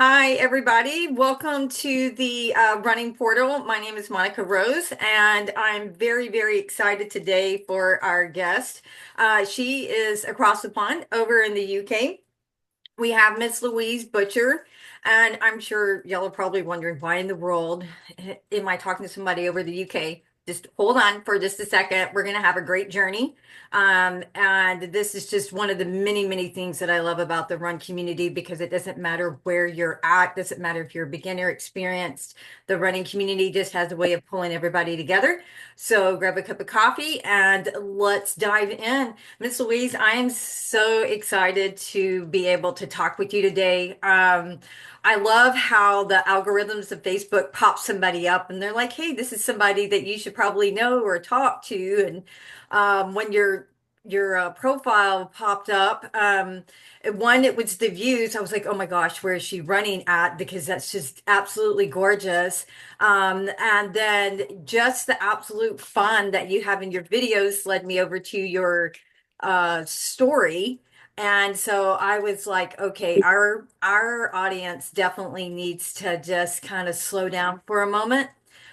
Hi, everybody. Welcome to the Running Portal. My name is Monica Rose, and I'm very, very excited today for our guest. She is across the pond over in the UK. We have Miss Louise Butcher, and I'm sure y'all are probably wondering why in the world am I talking to somebody over the UK? Just hold on for just a second. We're going to have a great journey. And this is just one of the many, many things that I love about the run community because it doesn't matter where you're at, doesn't matter if you're a beginner, experienced. The running community just has a way of pulling everybody together. So grab a cup of coffee and let's dive in. Miss Louise, I am so excited to be able to talk with you today. I love how the algorithms of Facebook pop somebody up and they're like, hey, this is somebody that you should probably know or talk to. And when your profile popped up, one, it was the views. I was like, oh my gosh, where is she running at? Because that's just absolutely gorgeous. And then just the absolute fun that you have in your videos led me over to your story. And so I was like, okay, our audience definitely needs to just kind of slow down for a moment.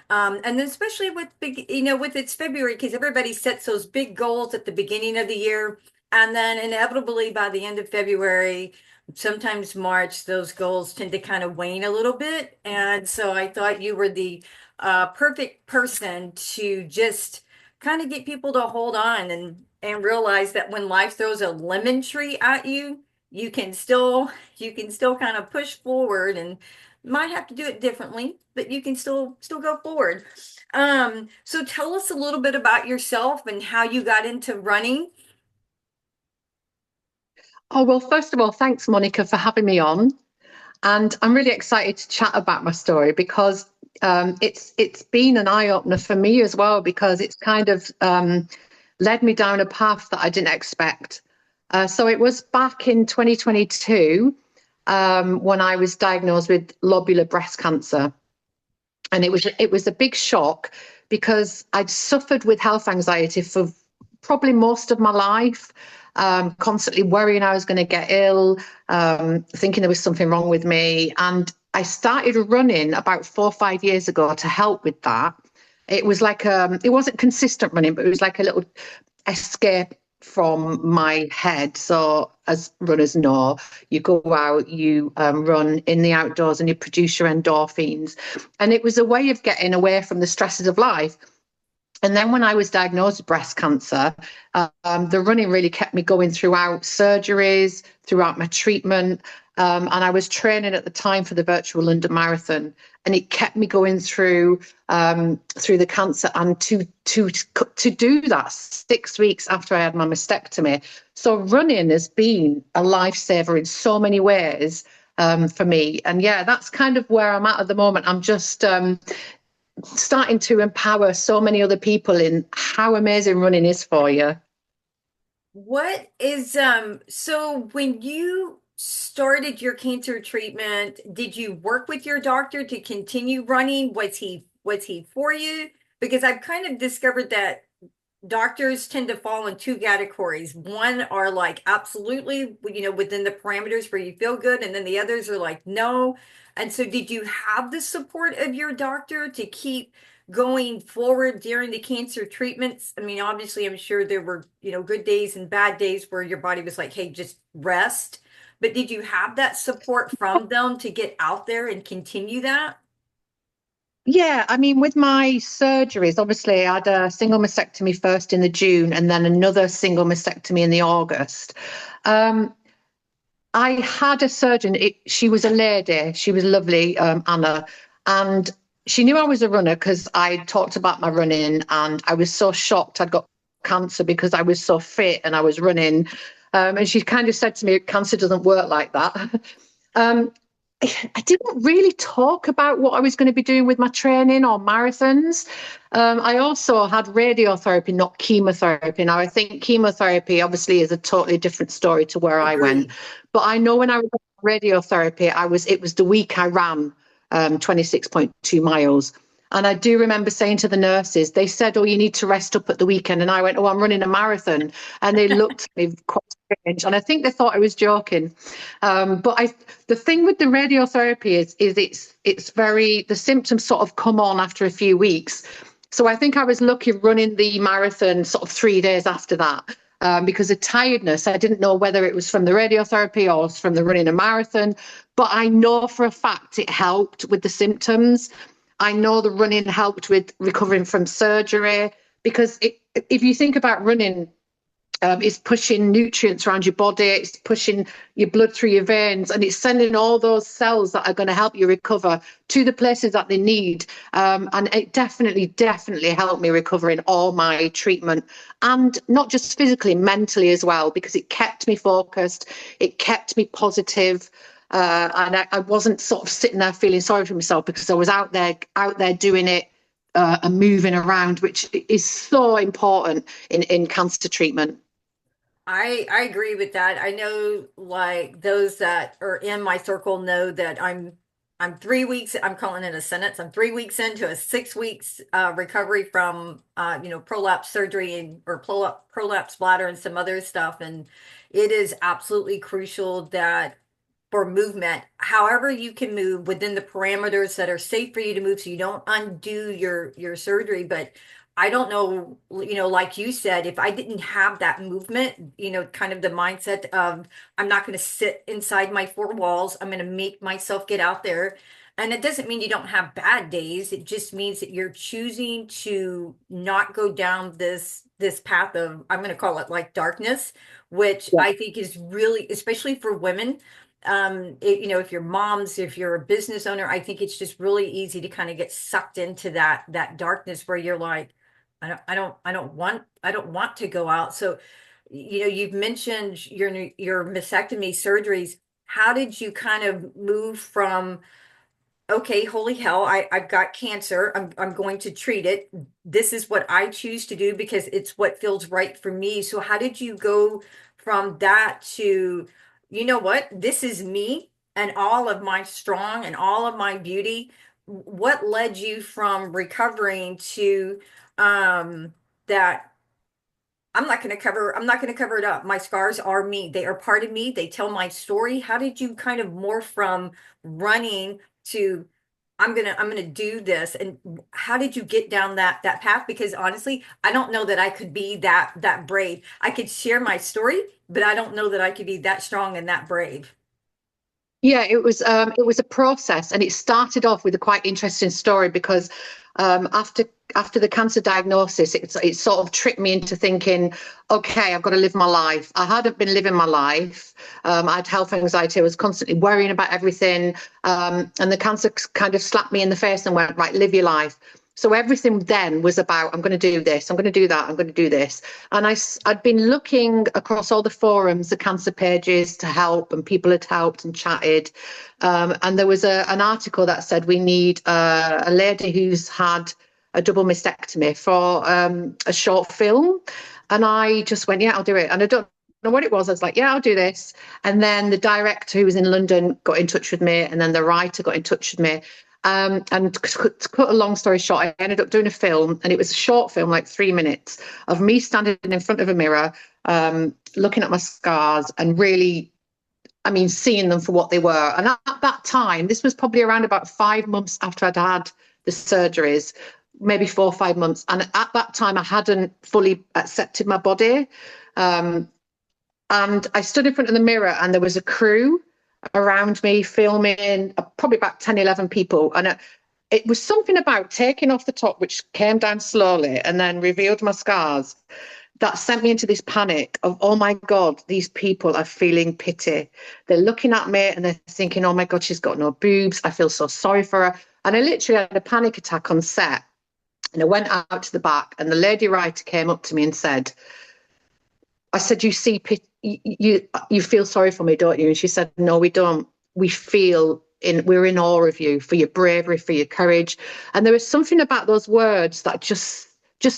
And then especially with big, with it's February because everybody sets those big goals at the beginning of the year. And then inevitably by the end of February, sometimes March, those goals tend to kind of wane a little bit. And so I thought you were the perfect person to just kind of get people to hold on and realize that when life throws a lemon tree at you, you can still kind of push forward and might have to do it differently, but you can still go forward. So tell us a little bit about yourself and how you got into running. Oh, well, first of all, thanks, Monica, for having me on. And I'm really excited to chat about my story because it's been an eye opener for me as well, because it's kind of led me down a path that I didn't expect. So it was back in 2022 when I was diagnosed with lobular breast cancer. And it was a big shock because I'd suffered with health anxiety for probably most of my life, constantly worrying I was going to get ill, thinking there was something wrong with me. And I started running about 4 or 5 years ago to help with that. It was like it wasn't consistent running, but it was like a little escape from my head. So, as runners know, you go out, you run in the outdoors, and you produce your endorphins. And it was a way of getting away from the stresses of life. And then when I was diagnosed with breast cancer, the running really kept me going throughout surgeries, throughout my treatment. And I was training at the time for the virtual London Marathon, and it kept me going through the cancer and to do that 6 weeks after I had my mastectomy. So running has been a lifesaver in so many ways for me. And yeah, that's kind of where I'm at the moment. I'm just starting to empower so many other people in how amazing running is for you. What is so when you started your cancer treatment, did you work with your doctor to continue running? Was he for you? Because I've kind of discovered that doctors tend to fall in two categories. One are like absolutely, within the parameters where you feel good, and then the others are like no. And so, did you have the support of your doctor to keep going forward during the cancer treatments? I mean, obviously, I'm sure there were, good days and bad days where your body was like, hey, just rest. But did you have that support from them to get out there and continue that? Yeah, I mean, with my surgeries, obviously, I had a single mastectomy first in the June and then another single mastectomy in the August. Um, I had a surgeon. She was a lady. She was lovely, Anna, and she knew I was a runner because I talked about my running, and I was so shocked I'd got cancer because I was so fit and I was running. And she kind of said to me, "Cancer doesn't work like that." um, I didn't really talk about what I was going to be doing with my training or marathons. I also had radiotherapy, not chemotherapy. Now, I think chemotherapy obviously is a totally different story to where I went. Agree. But I know when I was on radiotherapy, it was the week I ran 26.2 miles. And I do remember saying to the nurses, they said, "Oh, you need to rest up at the weekend." And I went, "Oh, I'm running a marathon." And they looked at me quite strange. And I think they thought I was joking. The thing with the radiotherapy is it's very, the symptoms sort of come on after a few weeks. So I think I was lucky running the marathon sort of 3 days after that. Because of tiredness, I didn't know whether it was from the radiotherapy or from the running a marathon. But I know for a fact it helped with the symptoms. I know the running helped with recovering from surgery because if you think about running, it's pushing nutrients around your body, it's pushing your blood through your veins, and it's sending all those cells that are going to help you recover to the places that they need. And it definitely helped me recover in all my treatment, and not just physically, mentally as well, because it kept me focused, it kept me positive. And I wasn't sort of sitting there feeling sorry for myself because I was out there doing it and moving around, which is so important in cancer treatment. I agree with that. I know like those that are in my circle know that I'm 3 weeks, I'm calling it a sentence. I'm 3 weeks into a 6 weeks recovery from prolapse surgery and or prolapse bladder and some other stuff. And it is absolutely crucial that for movement, however you can move within the parameters that are safe for you to move so you don't undo your surgery. But I don't know, like you said, if I didn't have that movement, kind of the mindset of I'm not going to sit inside my four walls, I'm going to make myself get out there. And it doesn't mean you don't have bad days. It just means that you're choosing to not go down this path of, I'm going to call it like darkness, which Yeah. I think is really, especially for women, if you're moms, if you're a business owner, I think it's just really easy to kind of get sucked into that darkness where you're like, I don't want to go out. So, you've mentioned your mastectomy surgeries. How did you kind of move from, okay, holy hell, I've got cancer. I'm going to treat it. This is what I choose to do because it's what feels right for me. So how did you go from that to, you know what, this is me and all of my strong and all of my beauty? What led you from recovering to that I'm not going to cover it up. My scars are me. They are part of me. They tell my story. How did you kind of morph from running to I'm gonna do this? And how did you get down that path? Because honestly, I don't know that I could be that brave. I could share my story, but I don't know that I could be that strong and that brave. Yeah, it was a process, and it started off with a quite interesting story because after the cancer diagnosis, it sort of tricked me into thinking, okay, I've got to live my life. I hadn't been living my life. I had health anxiety. I was constantly worrying about everything, and the cancer kind of slapped me in the face and went, right, live your life. So everything then was about, I'm going to do this, I'm going to do that, I'm going to do this. And I'd been looking across all the forums, the cancer pages to help, and people had helped and chatted. And there was an article that said we need a lady who's had a double mastectomy for a short film. And I just went, yeah, I'll do it. And I don't know what it was. I was like, yeah, I'll do this. And then the director who was in London got in touch with me, and then the writer got in touch with me. And to cut a long story short, I ended up doing a film, and it was a short film, like 3 minutes, of me standing in front of a mirror, looking at my scars, and really, I mean, seeing them for what they were. And at that time, this was probably around about 5 months after I'd had the surgeries, maybe 4 or 5 months. And at that time, I hadn't fully accepted my body. Um, and I stood in front of the mirror, and there was a crew around me filming, probably about 10, 11 people. And it was something about taking off the top, which came down slowly and then revealed my scars, that sent me into this panic of, oh my God, these people are feeling pity. They're looking at me and they're thinking, oh my God, she's got no boobs. I feel so sorry for her. And I literally had a panic attack on set. And I went out to the back, and the lady writer came up to me and said, I said, you feel sorry for me, don't you? And she said, no, we don't. We're in awe of you for your bravery, for your courage. And there was something about those words that just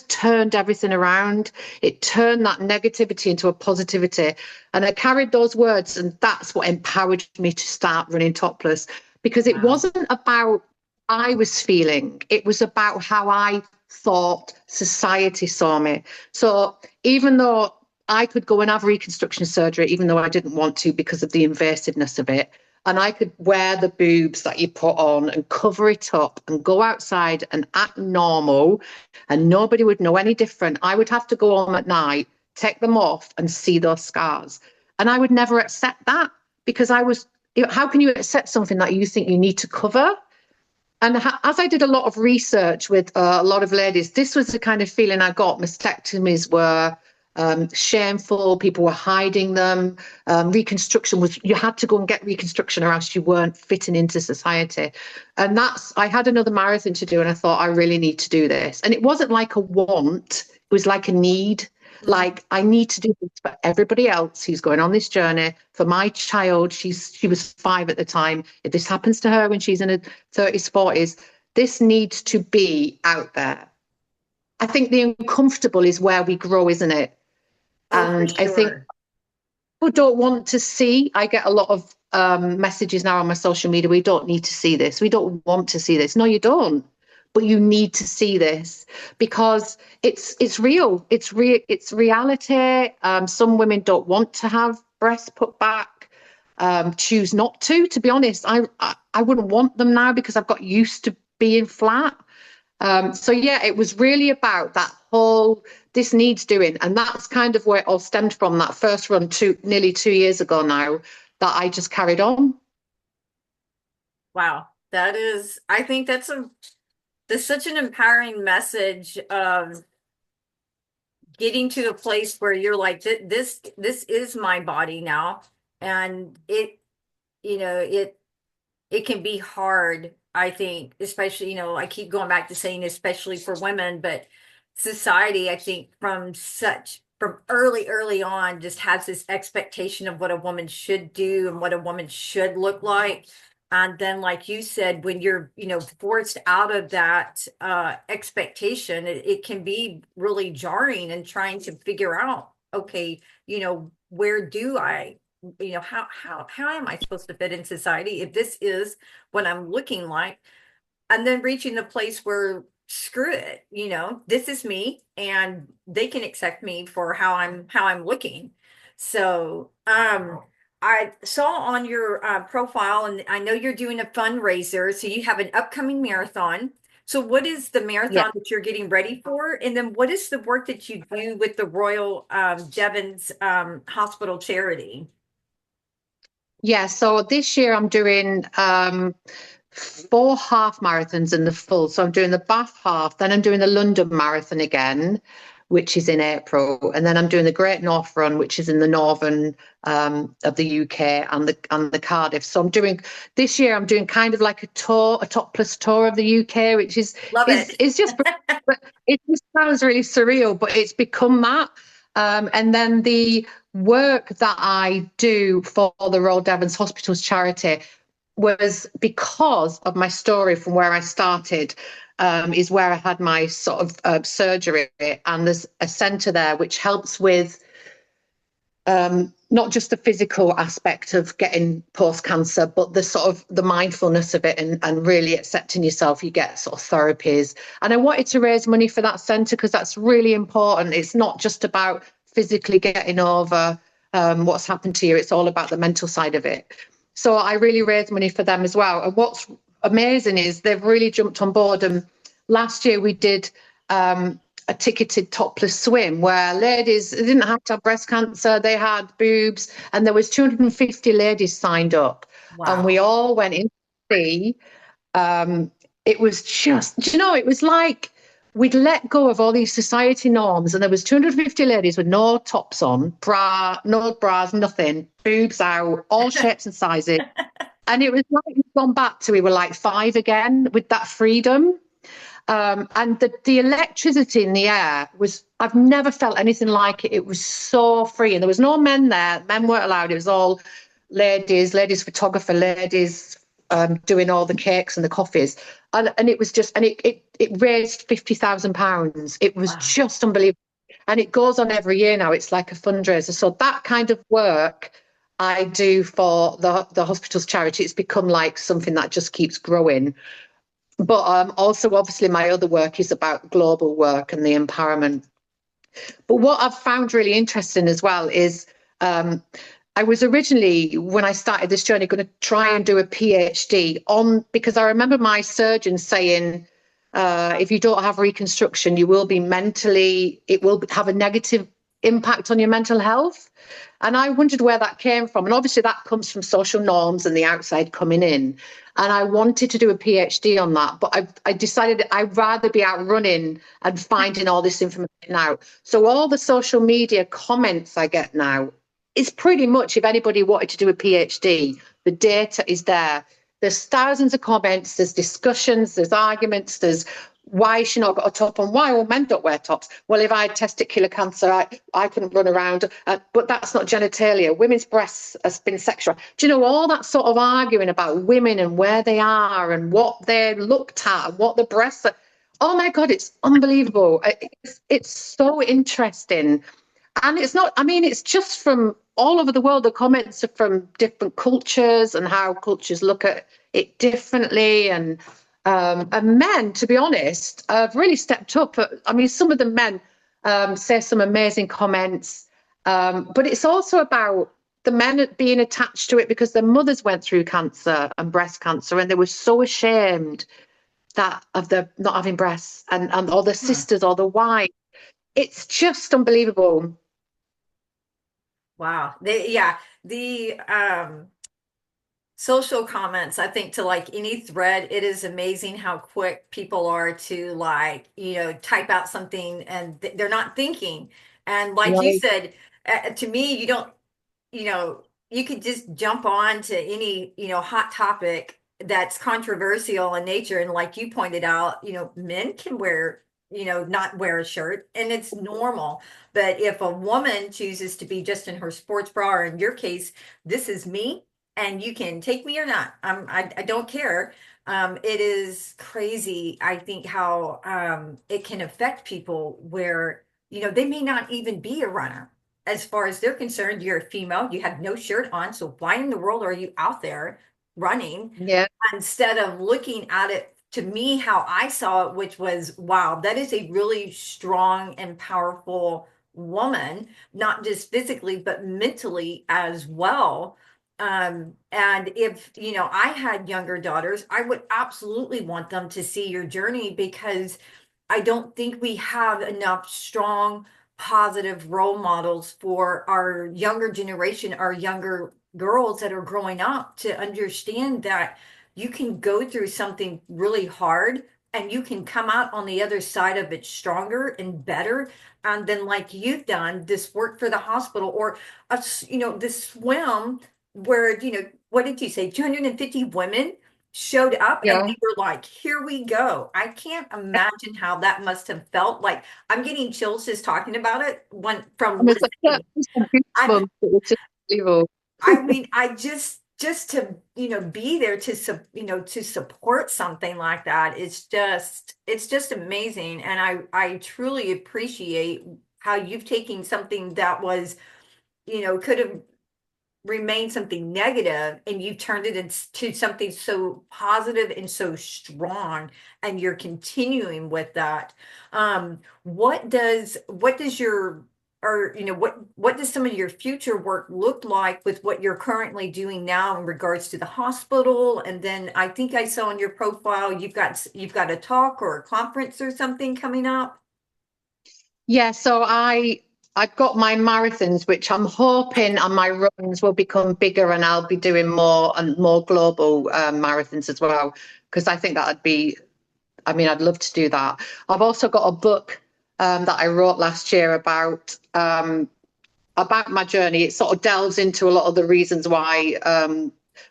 turned everything around. It turned that negativity into a positivity. And I carried those words, and that's what empowered me to start running topless, because it Wow. wasn't about I was feeling. It was about how I thought society saw me. So even though I could go and have reconstruction surgery, even though I didn't want to because of the invasiveness of it, and I could wear the boobs that you put on and cover it up and go outside and act normal, and nobody would know any different. I would have to go home at night, take them off, and see those scars. And I would never accept that because I was, how can you accept something that you think you need to cover? And as I did a lot of research with a lot of ladies, this was the kind of feeling I got. Mastectomies were shameful. People were hiding them. Reconstruction was, you had to go and get reconstruction or else you weren't fitting into society. And I had another marathon to do and I thought, I really need to do this. And it wasn't like a want, it was like a need. Like, I need to do this for everybody else who's going on this journey. For my child, she was 5 at the time. If this happens to her when she's in her 30s, 40s, this needs to be out there. I think the uncomfortable is where we grow, isn't it? Oh, for And I think sure. people don't want to see. I get a lot of messages now on my social media. We don't need to see this. We don't want to see this. No, you don't. But you need to see this because it's real. It's real. It's reality. Some women don't want to have breasts put back. Choose not to. To be honest, I wouldn't want them now because I've got used to being flat. So yeah, it was really about that whole, this needs doing. And that's kind of where it all stemmed from, that first run nearly 2 years ago now, that I just carried on. Wow. That is, I think that's such an empowering message of getting to a place where you're like, this is my body now. And it can be hard, I think, especially, I keep going back to saying especially for women, but society, I think from early on just has this expectation of what a woman should do and what a woman should look like. And then, like you said, when you're, forced out of that expectation, it can be really jarring and trying to figure out, okay, where do I how am I supposed to fit in society if this is what I'm looking like? And then reaching the place where screw it, this is me and they can accept me for how I'm looking. So I saw on your profile, and I know you're doing a fundraiser, so you have an upcoming marathon. So what is the Yeah. marathon that you're getting ready for? And then what is the work that you do with the Royal Devon's Hospital charity? Yeah. So this year I'm doing 4 half marathons and the full. So I'm doing the Bath half, then I'm doing the London Marathon again, which is in April, and then I'm doing the Great North Run, which is in the northern of the UK, and the Cardiff. So I'm doing this year. I'm doing kind of like a tour, a topless tour of the UK, which is Love is it. is just it just sounds really surreal, but it's become that. And then the work that I do for the Royal Devon's Hospitals charity was because of my story from where I started, is where I had my sort of surgery. And there's a centre there which helps with not just the physical aspect of getting post-cancer, but the sort of the mindfulness of it and really accepting yourself. You get sort of therapies. And I wanted to raise money for that centre because that's really important. It's not just about physically getting over what's happened to you. It's all about the mental side of it. So I really raised money for them as well. And what's amazing is they've really jumped on board. And last year we did a ticketed topless swim where ladies didn't have to have breast cancer, they had boobs, and there was 250 ladies signed up. And we Wow. all went in to see. It was just, it was like we'd let go of all these society norms, and there was 250 ladies with no tops on, no bras, nothing, boobs out, all shapes and sizes. And it was like we'd gone back to we were like 5 again with that freedom. And the electricity in the air was, I've never felt anything like it. It was so free. And there was no men there. Men weren't allowed. It was all ladies photographer, ladies doing all the cakes and the coffees. And it was just, and it raised £50,000. It was Wow. just unbelievable. And it goes on every year now. It's like a fundraiser. So that kind of work I do for the hospital's charity, it's become like something that just keeps growing. But also, obviously, my other work is about global work and the empowerment. But what I've found really interesting as well is um, I was originally, when I started this journey, going to try and do a PhD on, because I remember my surgeon saying, if you don't have reconstruction, you will be mentally, it will have a negative impact on your mental health. And I wondered where that came from. And obviously, that comes from social norms and the outside coming in. And I wanted to do a PhD on that, but I decided I'd rather be out running and finding all this information out. So all the social media comments I get now is pretty much, if anybody wanted to do a PhD, the data is there. There's thousands of comments, there's discussions, there's arguments, there's why she not got a top on, why all men don't wear tops. Well, if I had testicular cancer, I couldn't run around, but that's not genitalia. Women's breasts has been sexual. Do you know, all that sort of arguing about women and where they are and what they're looked at and what the breasts are. Oh my God, it's unbelievable. It's so interesting. And it's not, I mean, it's just from all over the world. The comments are from different cultures and how cultures look at it differently. And men, to be honest, have really stepped up. I mean, some of the men say some amazing comments, but it's also about the men being attached to it because their mothers went through cancer and breast cancer, and they were so ashamed that of the not having breasts, and or the Hmm. sisters or the wives. It's just unbelievable. Wow. Yeah, the social comments, I think to like any thread, it is amazing how quick people are to like, type out something and they're not thinking. And like you Right. said, to me, you don't, you know, you could just jump on to any, hot topic that's controversial in nature. And like you pointed out, men can wear, not wear a shirt and it's normal. But if a woman chooses to be just in her sports bra, or in your case, this is me and you can take me or not. I don't care. It is crazy, I think, how it can affect people where, they may not even be a runner as far as they're concerned. You're a female, you have no shirt on, so why in the world are you out there running? Yeah. Instead of looking at it, to me, how I saw it, which was, wow, that is a really strong and powerful woman, not just physically, but mentally as well. And if, I had younger daughters, I would absolutely want them to see your journey, because I don't think we have enough strong, positive role models for our younger generation, our younger girls that are growing up, to understand that you can go through something really hard and you can come out on the other side of it stronger and better. And then, like you've done, this work for the hospital, or this swim where, what did you say, 250 women showed up and Yeah. they were like, here we go. I can't imagine how that must have felt. Like, I'm getting chills just talking about it when from And there's listening. some I goosebumps. It was just unbelievable. I mean, I just to, be there to to support something like that. It's just amazing. And I truly appreciate how you've taken something that was, could have remain something negative, and you turned it into something so positive and so strong, and you're continuing with that. What does your, or what does some of your future work look like with what you're currently doing now in regards to the hospital? And then I think I saw on your profile you've got a talk or a conference or something coming up. Yeah, so I've got my marathons, which I'm hoping, and my runs will become bigger, and I'll be doing more and more global marathons as well, because I think that'd be, I mean, I'd love to do that. I've also got a book that I wrote last year about my journey. It sort of delves into a lot of the reasons why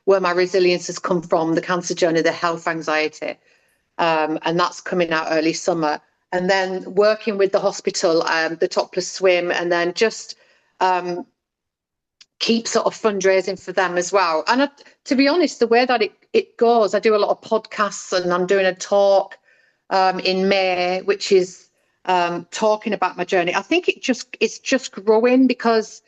where my resilience has come from, the cancer journey, the health anxiety, and that's coming out early summer. And then working with the hospital, the topless swim, and then just keep sort of fundraising for them as well. And to be honest, the way that it goes, I do a lot of podcasts, and I'm doing a talk in May, which is talking about my journey. I think it's just growing, because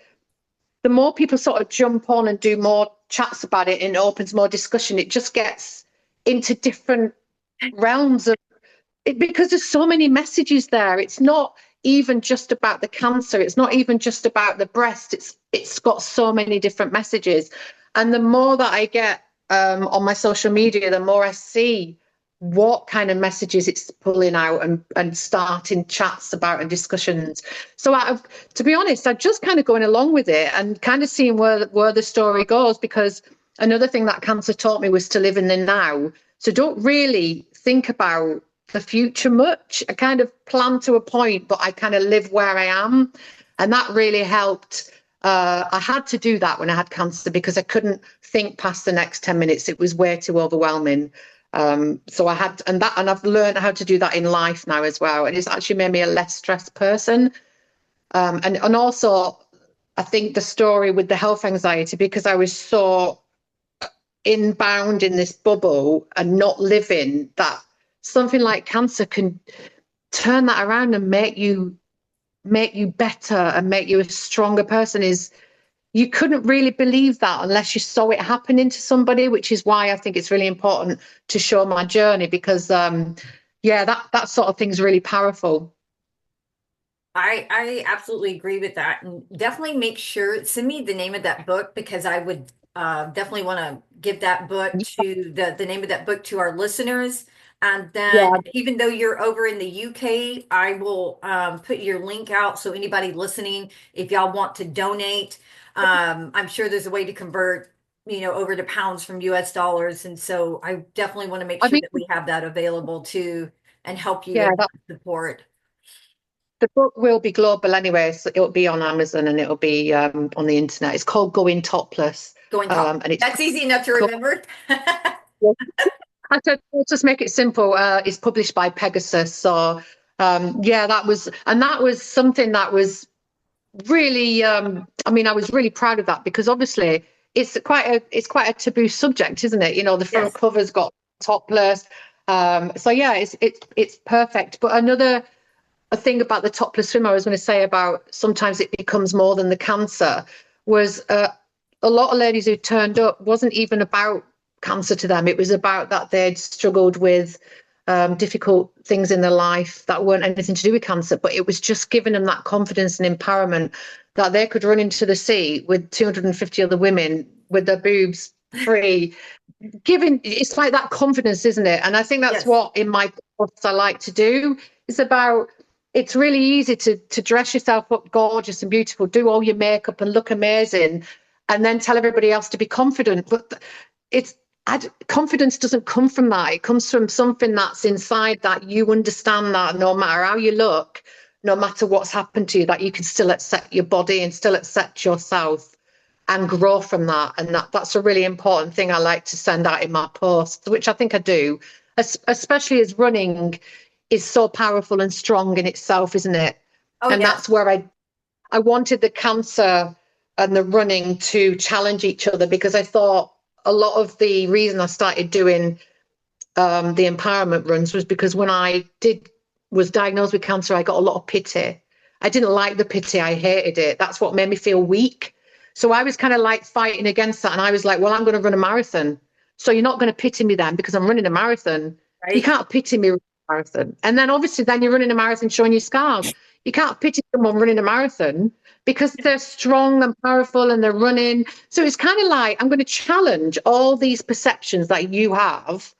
the more people sort of jump on and do more chats about it and opens more discussion, it just gets into different realms of it, because there's so many messages there. It's not even just about the cancer. It's not even just about the breast. It's got so many different messages. And the more that I get on my social media, the more I see what kind of messages it's pulling out and starting chats about and discussions. So to be honest, I'm just kind of going along with it and kind of seeing where the story goes, because another thing that cancer taught me was to live in the now. So don't really think about the future much. I kind of plan to a point, but I kind of live where I am. And that really helped. I had to do that when I had cancer because I couldn't think past the next 10 minutes. It was way too overwhelming. So I had, and I've learned how to do that in life now as well. And it's actually made me a less stressed person. And also, I think the story with the health anxiety, because I was so inbound in this bubble and not living that, something like cancer can turn that around and make you better and make you a stronger person. Is You couldn't really believe that unless you saw it happening to somebody, which is why I think it's really important to show my journey, because yeah, that sort of thing's really powerful. I absolutely agree with that. And definitely make sure, send me the name of that book because I would definitely want to give that book to the name of that book to our listeners. And then Yeah, even though you're over in the UK, I will put your link out so anybody listening, if y'all want to donate, I'm sure there's a way to convert, over to pounds from US dollars. And so I definitely want to make I sure mean, that we have that available too and help you yeah, in support. the book will be global anyway, so it'll be on Amazon and it'll be on the internet. It's called Going Topless, Going top. and it's That's easy enough to cool. remember. I said, let's just make it simple. It's published by Pegasus, so yeah, that was something that was really. I mean, I was really proud of that because obviously it's quite a taboo subject, isn't it? You know, the front Yes. cover's got topless. So yeah, it's perfect. But another a thing about the topless swim I was going to say about sometimes it becomes more than the cancer was a lot of ladies who turned up wasn't even about cancer to them. It was about that they'd struggled with difficult things in their life that weren't anything to do with cancer, but it was just giving them that confidence and empowerment that they could run into the sea with 250 other women with their boobs free. Giving It's like that confidence, isn't it? And I think that's Yes. what in my course I like to do. It's about it's really easy to dress yourself up gorgeous and beautiful, do all your makeup and look amazing, and then tell everybody else to be confident. But it's confidence doesn't come from that. It comes from something that's inside that you understand that no matter how you look, no matter what's happened to you, that you can still accept your body and still accept yourself and grow from that. And that's a really important thing I like to send out in my posts, which I think I do, especially as running is so powerful and strong in itself, isn't it? Oh, And yes. that's where I wanted the cancer and the running to challenge each other, because I thought a lot of the reason I started doing the empowerment runs was because when I was diagnosed with cancer, I got a lot of pity. I didn't like the pity. I hated it. That's what made me feel weak. So I was kind of like fighting against that. And I was like, well, I'm going to run a marathon. So you're not going to pity me then because I'm running a marathon. You Right. can't pity me running a marathon. And then obviously then you're running a marathon showing your scars. You can't pity someone running a marathon because they're strong and powerful and they're running. So it's kind of like, I'm going to challenge all these perceptions that you have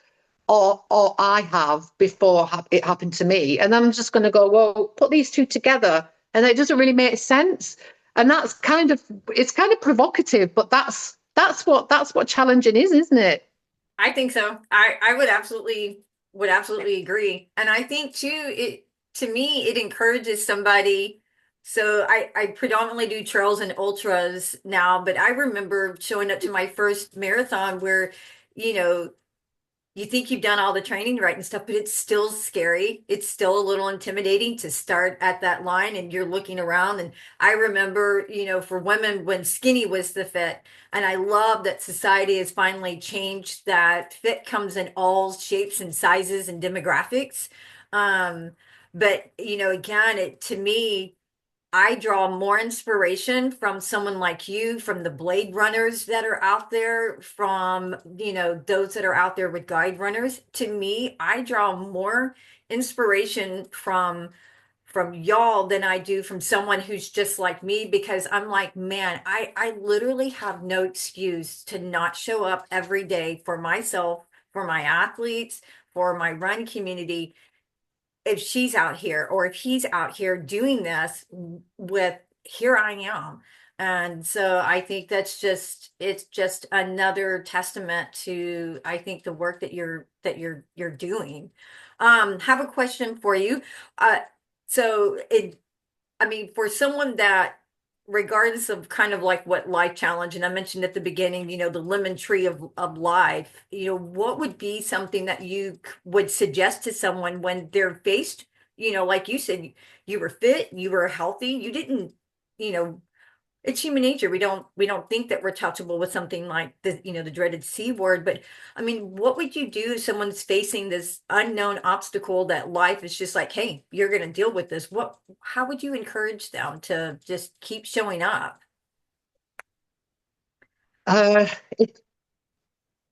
or I have before it happened to me. And I'm just going to go, well, put these two together. And it doesn't really make sense. And it's kind of provocative, but that's what challenging is, isn't it? I think so. I would absolutely agree. And I think too, it to me, it encourages somebody. So I predominantly do trails and ultras now, but I remember showing up to my first marathon where, you know, you think you've done all the training right and stuff, but it's still scary. It's still a little intimidating to start at that line and you're looking around. And I remember, for women when skinny was the fit. And I love that society has finally changed that fit comes in all shapes and sizes and demographics. But again, it to me, I draw more inspiration from someone like you, from the Blade Runners that are out there, from, those that are out there with guide runners. To me, I draw more inspiration from y'all than I do from someone who's just like me, because I'm like, man, I literally have no excuse to not show up every day for myself, for my athletes, for my run community, if she's out here or if he's out here doing this with, here I am. And so I think it's just another testament to, I think, the work that you're doing. Have a question for you. Uh, so it I mean, for someone that, regardless of kind of like what life challenge, and I mentioned at the beginning, the lemon tree of life, what would be something that you would suggest to someone when they're faced, like you said, you were fit, you were healthy, you didn't, you know, it's human nature. We don't think that we're touchable with something like the dreaded C word. But I mean, what would you do if someone's facing this unknown obstacle that life is just like, hey, you're going to deal with this? How would you encourage them to just keep showing up? Uh, it,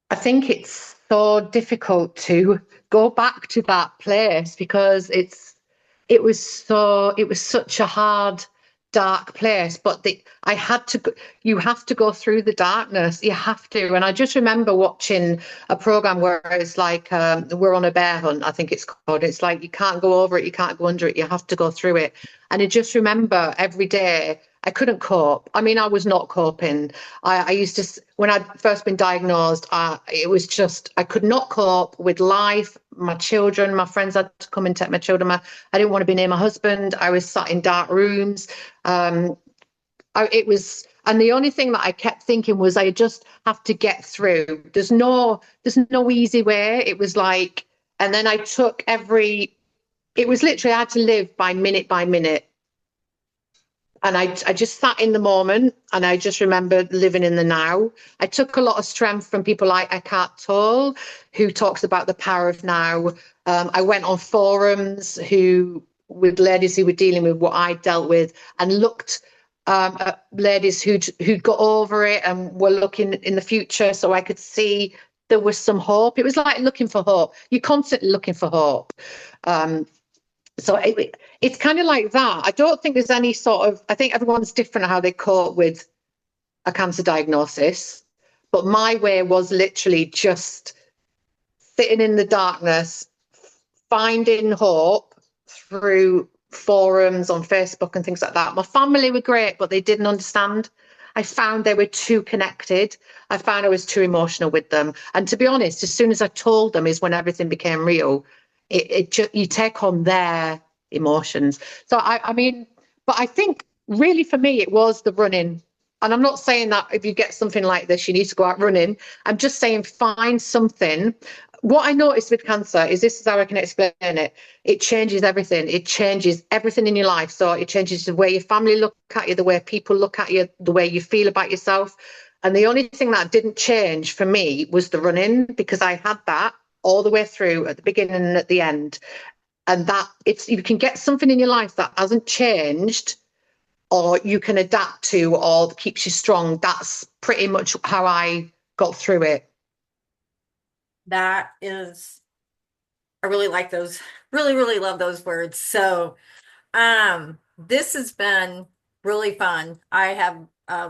I think it's so difficult to go back to that place because it was such a hard, dark place. But I had to, you have to go through the darkness. You have to. And I just remember watching a program where it's like, we're on a bear hunt, I think it's called. It's like you can't go over it, you can't go under it, you have to go through it. And I just remember every day I couldn't cope. I mean, I was not coping. I used to, when I'd first been diagnosed, it was just, I could not cope with life, my children, my friends had to come and take my children. I didn't want to be near my husband. I was sat in dark rooms. Um, and the only thing that I kept thinking was I just have to get through. There's no easy way. It was like, and then it was literally, I had to live by minute. And I just sat in the moment and I just remember living in the now. I took a lot of strength from people like Eckhart Tolle, who talks about the power of now. I went on forums with ladies who were dealing with what I dealt with and looked at ladies who'd got over it and were looking in the future so I could see there was some hope. It was like looking for hope. You're constantly looking for hope. Um, it's kind of like that. I don't think there's any sort of, I think everyone's different how they cope with a cancer diagnosis. But my way was literally just sitting in the darkness, finding hope through forums on Facebook and things like that. My family were great, but they didn't understand. I found they were too connected. I found I was too emotional with them. And to be honest, as soon as I told them is when everything became real. You take on their emotions. So I mean, but I think really for me it was the running. And I'm not saying that if you get something like this, you need to go out running. I'm just saying find something. What I noticed with cancer is this is how I can explain it. It changes everything. It changes everything in your life. So it changes the way your family look at you, the way people look at you, the way you feel about yourself. And the only thing that didn't change for me was the running because I had that all the way through at the beginning and at the end. And that it's you can get something in your life that hasn't changed or you can adapt to or keeps you strong. That's pretty much how I got through it. That is, I really like those, really, really love those words. So, this has been really fun. I have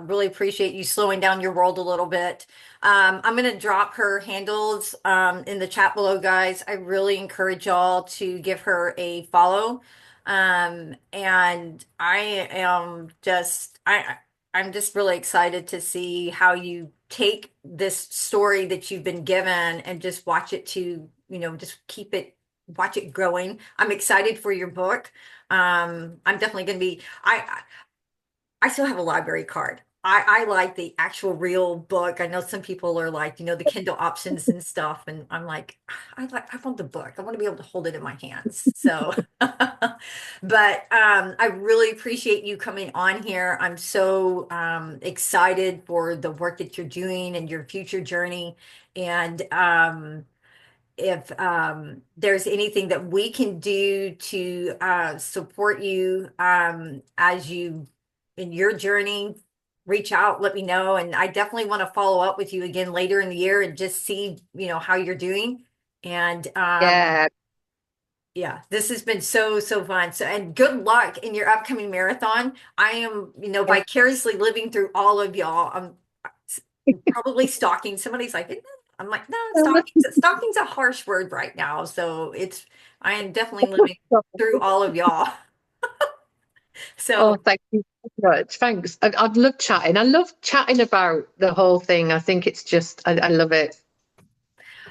really appreciate you slowing down your world a little bit. I'm going to drop her handles in the chat below, guys. I really encourage y'all to give her a follow. And I'm just really excited to see how you take this story that you've been given and just watch it to, just watch it growing. I'm excited for your book. I'm definitely going to be, I still have a library card. I like the actual real book. I know some people are like, the Kindle options and stuff. And I'm like, I want the book. I want to be able to hold it in my hands. So, but I really appreciate you coming on here. I'm so excited for the work that you're doing and your future journey. And if there's anything that we can do to support you as you in your journey, reach out, let me know. And I definitely want to follow up with you again later in the year and just see, how you're doing. And Yeah. yeah, this has been so fun. So, and good luck in your upcoming marathon. I am, vicariously living through all of y'all. I'm probably stalking. Somebody's like, "Eh." I'm like, no, stalking's a harsh word right now. So I am definitely living through all of y'all. Oh, So, thank you so much. Thanks. I've loved chatting. I love chatting about the whole thing. I think it's just, I love it.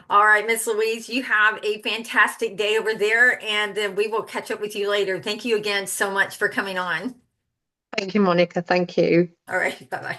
all right, Miss Louise, you have a fantastic day over there, and then we will catch up with you later. Thank you again so much for coming on. Thank you, Monica. Thank you. All right, bye bye.